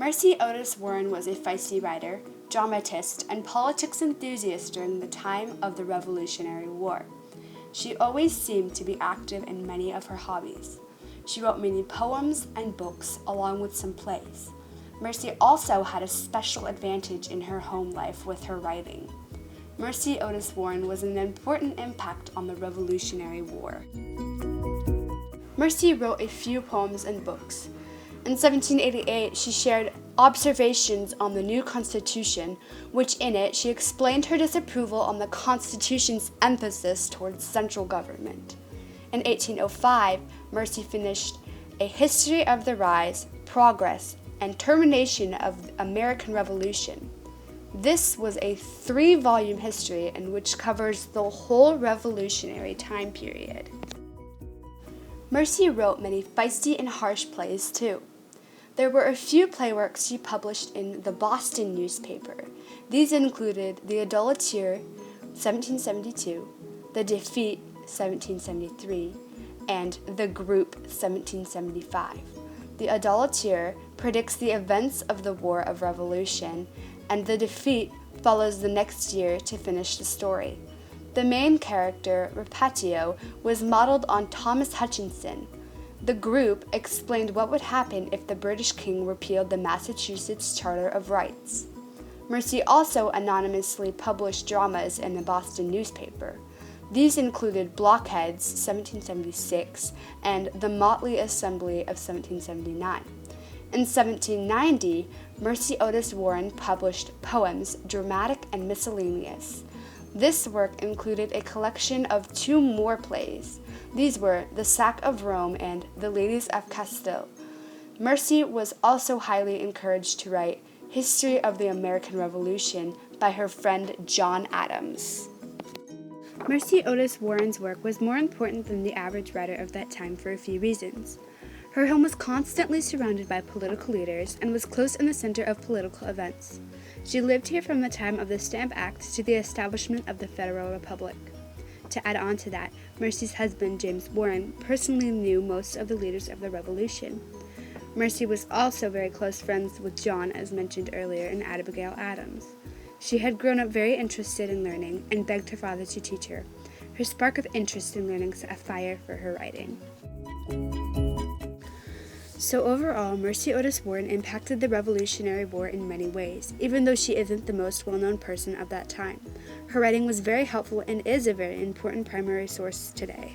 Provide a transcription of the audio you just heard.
Mercy Otis Warren was a feisty writer, dramatist, and politics enthusiast during the time of the Revolutionary War. She always seemed to be active in many of her hobbies. She wrote many poems and books, along with some plays. Mercy also had a special advantage in her home life with her writing. Mercy Otis Warren was an important impact on the Revolutionary War. Mercy wrote a few poems and books. In 1788, she shared observations on the new Constitution, which in it she explained her disapproval on the Constitution's emphasis towards central government. In 1805, Mercy finished A History of the Rise, Progress, and Termination of the American Revolution. This was a 3-volume history in which covers the whole revolutionary time period. Mercy wrote many feisty and harsh plays too. There were a few playworks she published in the Boston newspaper. These included The Adulateur, 1772, The Defeat, 1773, and The Group, 1775. The Adulateur predicts the events of the War of Revolution, and The Defeat follows the next year to finish the story. The main character, Rapatio, was modeled on Thomas Hutchinson. The Group explained what would happen if the British king repealed the Massachusetts Charter of Rights. Mercy also anonymously published dramas in the Boston newspaper. These included Blockheads, 1776, and The Motley Assembly of 1779. In 1790, Mercy Otis Warren published poems, dramatic and miscellaneous. This work included a collection of 2 more plays. These were The Sack of Rome and The Ladies of Castile. Mercy was also highly encouraged to write History of the American Revolution by her friend John Adams. Mercy Otis Warren's work was more important than the average writer of that time for a few reasons. Her home was constantly surrounded by political leaders and was close in the center of political events. She lived here from the time of the Stamp Act to the establishment of the Federal Republic. To add on to that, Mercy's husband, James Warren, personally knew most of the leaders of the Revolution. Mercy was also very close friends with John, as mentioned earlier, and Abigail Adams. She had grown up very interested in learning and begged her father to teach her. Her spark of interest in learning set a fire for her writing. So overall, Mercy Otis Warren impacted the Revolutionary War in many ways, even though she isn't the most well-known person of that time. Her writing was very helpful and is a very important primary source today.